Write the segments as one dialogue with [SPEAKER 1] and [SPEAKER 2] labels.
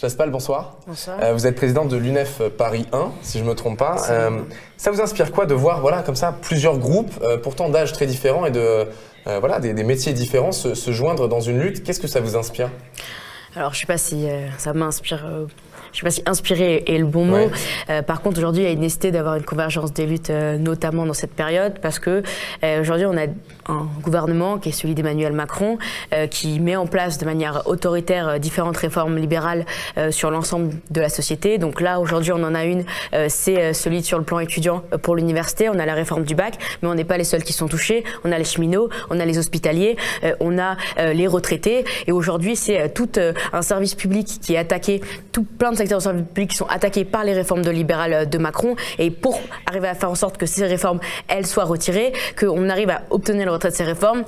[SPEAKER 1] Jaspal, bonsoir.
[SPEAKER 2] Bonsoir.
[SPEAKER 1] Vous êtes présidente de l'UNEF Paris 1, si je ne me trompe pas. Ça vous inspire quoi de voir comme ça plusieurs groupes, pourtant d'âges très différents et des métiers différents se joindre dans une lutte? Qu'est-ce que ça vous inspire?
[SPEAKER 2] Alors, je ne sais pas si ça m'inspire. Je ne sais pas si inspiré est le bon mot.
[SPEAKER 1] Ouais.
[SPEAKER 2] Par contre, aujourd'hui, il y a une nécessité d'avoir une convergence des luttes, notamment dans cette période, parce que aujourd'hui, on a un gouvernement qui est celui d'Emmanuel Macron, qui met en place de manière autoritaire différentes réformes libérales sur l'ensemble de la société. Donc là, aujourd'hui, on en a une, c'est celui sur le plan étudiant pour l'université. On a la réforme du bac, mais on n'est pas les seuls qui sont touchés. On a les cheminots, on a les hospitaliers, on a les retraités. Et aujourd'hui, c'est tout un service public qui est attaqué, plein de secteurs de service public qui sont attaqués par les réformes libérales de Macron. Et pour arriver à faire en sorte que ces réformes, elles soient retirées, qu'on arrive à obtenir le retrait de ces réformes,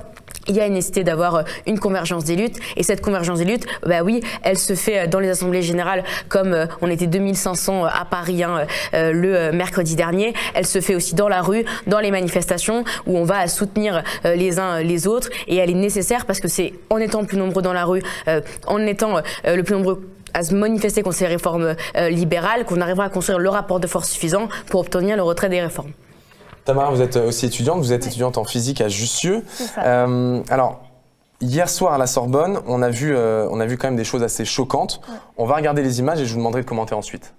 [SPEAKER 2] il y a une nécessité d'avoir une convergence des luttes. Et cette convergence des luttes, bah oui, elle se fait dans les assemblées générales, comme on était 2500 à Paris le mercredi dernier. Elle se fait aussi dans la rue, dans les manifestations, où on va soutenir les uns les autres. Et elle est nécessaire parce que c'est en étant plus nombreux dans la rue, en étant le plus nombreux à se manifester contre ces réformes libérales, qu'on arrivera à construire le rapport de force suffisant pour obtenir le retrait des réformes.
[SPEAKER 1] Tamara, vous êtes aussi étudiante, vous êtes étudiante en physique à Jussieu. Alors, hier soir à la Sorbonne, on a vu quand même des choses assez choquantes. Ouais. On va regarder les images et je vous demanderai de commenter ensuite.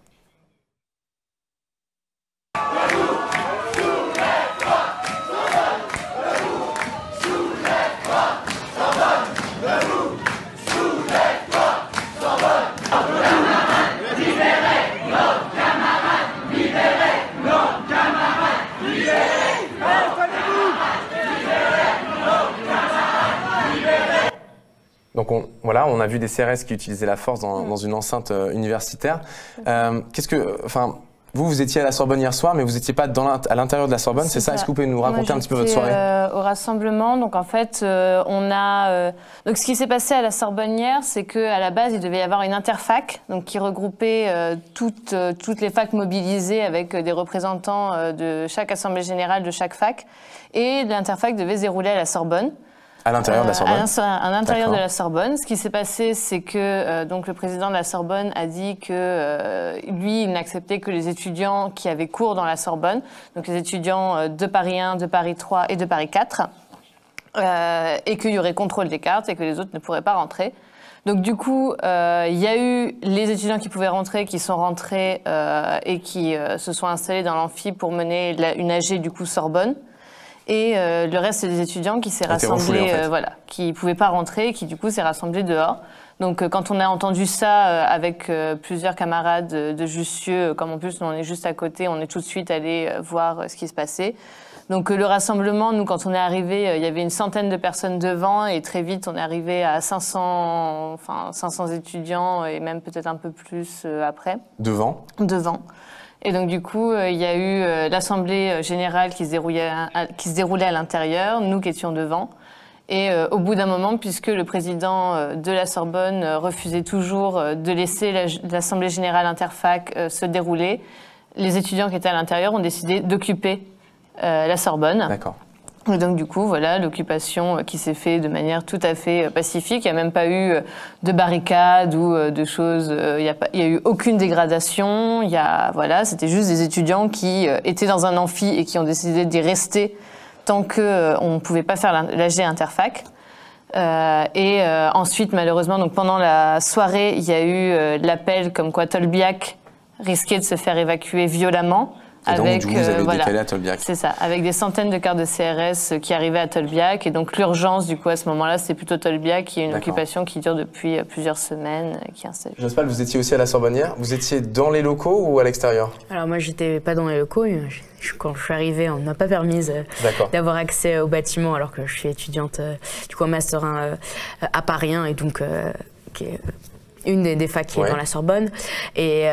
[SPEAKER 1] Donc on a vu des CRS qui utilisaient la force dans une enceinte universitaire. Vous étiez à la Sorbonne hier soir, mais vous n'étiez pas à l'intérieur de la Sorbonne, c'est ça? Est-ce que vous pouvez nous raconter un petit peu votre soirée?
[SPEAKER 3] Au rassemblement, donc en fait, donc ce qui s'est passé à la Sorbonne hier, c'est qu'à la base, il devait y avoir une interfac, donc qui regroupait toutes les facs mobilisées avec des représentants de chaque assemblée générale de chaque fac, et l'interfac devait se dérouler à la Sorbonne.
[SPEAKER 1] À l'intérieur de la Sorbonne.
[SPEAKER 3] À l'intérieur de la Sorbonne. Ce qui s'est passé, c'est que donc le président de la Sorbonne a dit que lui, il n'acceptait que les étudiants qui avaient cours dans la Sorbonne, donc les étudiants de Paris 1, de Paris 3 et de Paris 4, et qu'il y aurait contrôle des cartes et que les autres ne pourraient pas rentrer. Donc du coup, il y a eu les étudiants qui pouvaient rentrer, qui sont rentrés et qui se sont installés dans l'amphi pour mener une AG du coup Sorbonne. Et le reste, c'est des étudiants qui s'est rassemblés, en fait. Qui pouvaient pas rentrer, qui du coup s'est rassemblés dehors. Donc quand on a entendu ça avec plusieurs camarades de Jussieu, comme en plus nous, on est juste à côté, on est tout de suite allé voir ce qui se passait. Donc le rassemblement, nous quand on est arrivé, il y avait une centaine de personnes devant et très vite on est arrivé à 500 étudiants et même peut-être un peu plus après.
[SPEAKER 1] Devant.
[SPEAKER 3] Et donc du coup, il y a eu l'assemblée générale qui se déroulait à l'intérieur, nous qui étions devant. Et au bout d'un moment, puisque le président de la Sorbonne refusait toujours de laisser l'assemblée générale interfac se dérouler, les étudiants qui étaient à l'intérieur ont décidé d'occuper la Sorbonne. D'accord. Et donc du coup, voilà, l'occupation qui s'est faite de manière tout à fait pacifique. Il n'y a même pas eu de barricades ou de choses. Il n'y a eu aucune dégradation. C'était juste des étudiants qui étaient dans un amphi et qui ont décidé d'y rester tant qu'on ne pouvait pas faire l'AG interfac. Ensuite, malheureusement, donc pendant la soirée, il y a eu l'appel comme quoi Tolbiac risquait de se faire évacuer violemment.
[SPEAKER 1] Et donc, du coup, vous avez décalé à Tolbiac.
[SPEAKER 3] C'est ça, avec des centaines de cartes de CRS qui arrivaient à Tolbiac. Et donc, l'urgence, du coup, à ce moment-là, c'est plutôt Tolbiac, qui est une occupation qui dure depuis plusieurs semaines, qui est installée.
[SPEAKER 1] Jaspal, vous étiez aussi à la Sorbonne hier. Vous étiez dans les locaux ou à l'extérieur?
[SPEAKER 2] Alors, moi, j'étais pas dans les locaux. Quand je suis arrivée, on ne m'a pas permis d'avoir accès au bâtiment, alors que je suis étudiante, du coup, en Master 1 à Paris 1, et donc, qui est une des facs qui est dans la Sorbonne. Et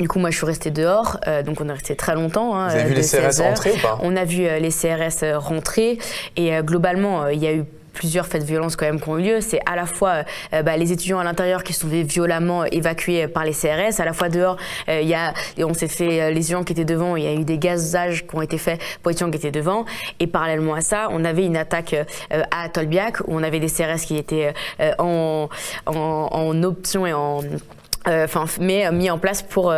[SPEAKER 2] du coup, moi, je suis restée dehors, donc on est resté très longtemps.
[SPEAKER 1] Vous avez vu les CRS rentrer ou pas?
[SPEAKER 2] On a vu les CRS rentrer, et globalement, il y a eu plusieurs faits de violence quand même qui ont eu lieu. C'est à la fois les étudiants à l'intérieur qui sont violemment évacués par les CRS, à la fois dehors, on s'est fait, les étudiants qui étaient devant, il y a eu des gazages qui ont été faits pour les étudiants qui étaient devant, et parallèlement à ça, on avait une attaque à Tolbiac, où on avait des CRS qui étaient en option et mais mis en place pour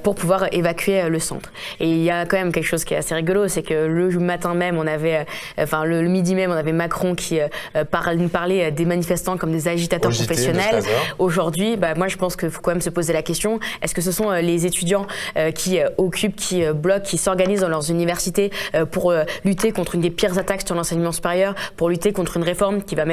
[SPEAKER 2] pouvoir évacuer le centre. Et il y a quand même quelque chose qui est assez rigolo, c'est que le matin même, on avait, le midi même, on avait Macron qui parlait des manifestants comme des agitateurs professionnels. Aujourd'hui, moi je pense qu'il faut quand même se poser la question, est-ce que ce sont les étudiants qui occupent, qui bloquent, qui s'organisent dans leurs universités pour lutter contre une des pires attaques sur l'enseignement supérieur, pour lutter contre une réforme qui va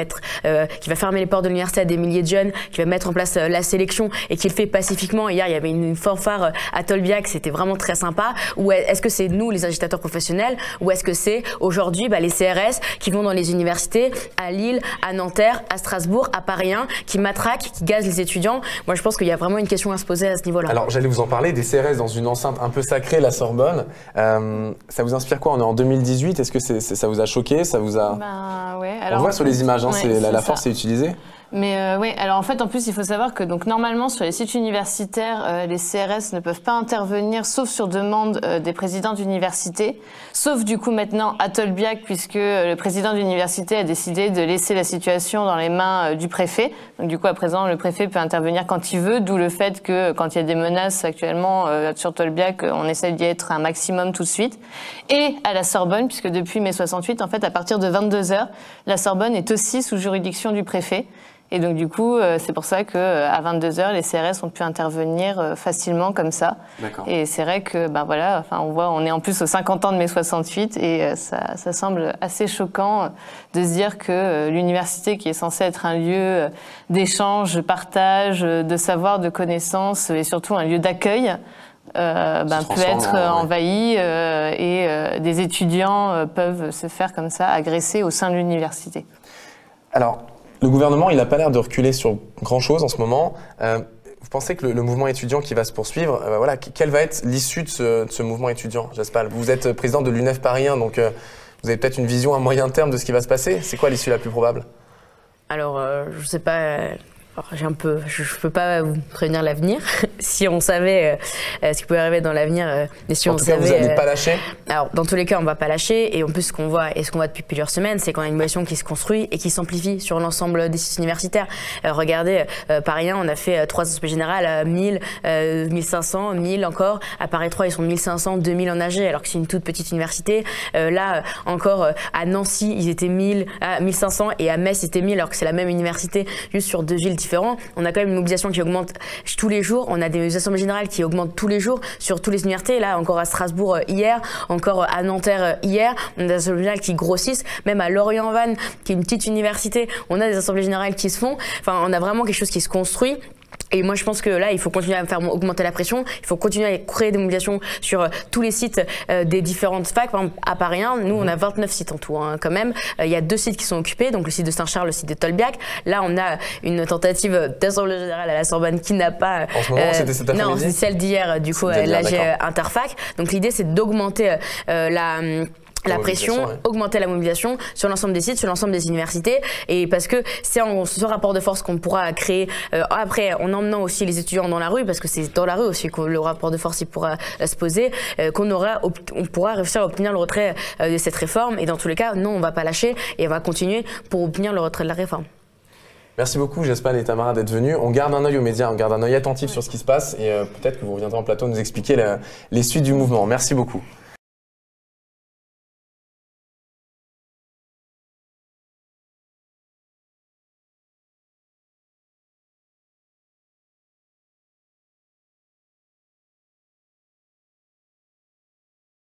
[SPEAKER 2] fermer les portes de l'université à des milliers de jeunes, qui va mettre en place la sélection et qui le fait pacifiquement. Hier, il y avait une fanfare à Tolbiac, c'était vraiment très sympa. Ou est-ce que c'est nous, les agitateurs professionnels, ou est-ce que c'est aujourd'hui les CRS qui vont dans les universités à Lille, à Nanterre, à Strasbourg, à Paris 1, qui matraquent, qui gazent les étudiants? Moi, je pense qu'il y a vraiment une question à se poser à ce niveau-là.
[SPEAKER 1] Alors, j'allais vous en parler, des CRS dans une enceinte un peu sacrée, la Sorbonne. Ça vous inspire quoi? On est en 2018, est-ce que ça vous a choqué? Ça vous a...
[SPEAKER 3] Ouais. Alors,
[SPEAKER 1] on voit sur les images, la force est utilisée.
[SPEAKER 3] Mais oui, alors en fait, en plus, il faut savoir que donc normalement sur les sites universitaires, les CRS ne peuvent pas intervenir, sauf sur demande des présidents d'université, sauf du coup maintenant à Tolbiac, puisque le président d'université a décidé de laisser la situation dans les mains du préfet. Donc du coup, à présent, le préfet peut intervenir quand il veut, d'où le fait que quand il y a des menaces actuellement sur Tolbiac, on essaie d'y être un maximum tout de suite. Et à la Sorbonne, puisque depuis mai 68, en fait, à partir de 22h, la Sorbonne est aussi sous juridiction du préfet. Et donc du coup, c'est pour ça qu'à 22h, les CRS ont pu intervenir facilement comme ça. Et c'est vrai que, on est en plus aux 50 ans de mai 68 et ça semble assez choquant de se dire que l'université, qui est censée être un lieu d'échange, de partage, de savoir, de connaissances et surtout un lieu d'accueil, peut être envahi et des étudiants peuvent se faire comme ça agresser au sein de l'université.
[SPEAKER 1] Alors, le gouvernement, il n'a pas l'air de reculer sur grand-chose en ce moment. Vous pensez que le mouvement étudiant qui va se poursuivre, quelle va être l'issue de ce mouvement étudiant, Jaspal? Vous êtes président de l'UNEF Paris 1, donc vous avez peut-être une vision à moyen terme de ce qui va se passer. C'est quoi l'issue la plus probable?
[SPEAKER 2] Alors, je ne sais pas... je ne peux pas vous prévenir l'avenir. Si on savait ce qui pouvait arriver dans l'avenir, mais si
[SPEAKER 1] en tout cas, vous n'allez pas lâcher?
[SPEAKER 2] Alors, dans tous les cas, on ne va pas lâcher. Et en plus, ce qu'on voit depuis plusieurs semaines, c'est qu'on a une mobilisation qui se construit et qui s'amplifie sur l'ensemble des sites universitaires. Regardez, Paris 1, on a fait 3 aspects générales, 1000, 1500, 1000 encore. À Paris 3, ils sont 1500, 2000 en AG, alors que c'est une toute petite université. Là, encore, à Nancy, ils étaient 1500 et à Metz, c'était 1000, alors que c'est la même université, juste sur 2 villes différentes. On a quand même une mobilisation qui augmente tous les jours. On a des assemblées générales qui augmentent tous les jours sur toutes les universités. Là, encore à Strasbourg hier, encore à Nanterre hier. On a des assemblées générales qui grossissent. Même à Lorient-Vannes, qui est une petite université, on a des assemblées générales qui se font. Enfin, on a vraiment quelque chose qui se construit. Et moi, je pense que là, il faut continuer à faire augmenter la pression. Il faut continuer à créer des mobilisations sur tous les sites des différentes facs. Par exemple, à Paris 1, nous, on a 29 sites en tout, quand même. Il y a 2 sites qui sont occupés, donc le site de Saint-Charles, le site de Tolbiac. Là, on a une tentative d'assemblée générale à la Sorbonne qui n'a pas...
[SPEAKER 1] En ce moment, c'était cet après-midi?
[SPEAKER 2] Non, c'est celle d'hier, du coup, l'AG Interfac. Donc l'idée, c'est d'augmenter la pression, augmenter la mobilisation sur l'ensemble des sites, sur l'ensemble des universités, et parce que c'est en ce rapport de force qu'on pourra créer après, en emmenant aussi les étudiants dans la rue, parce que c'est dans la rue aussi que le rapport de force il pourra se poser, on pourra réussir à obtenir le retrait de cette réforme. Et dans tous les cas, non, on va pas lâcher et on va continuer pour obtenir le retrait de la réforme.
[SPEAKER 1] Merci beaucoup, Jaspal et Tamara, d'être venus. On garde un œil aux médias, on garde un œil attentif sur ce qui se passe et peut-être que vous reviendrez en plateau nous expliquer les suites du mouvement. Merci beaucoup.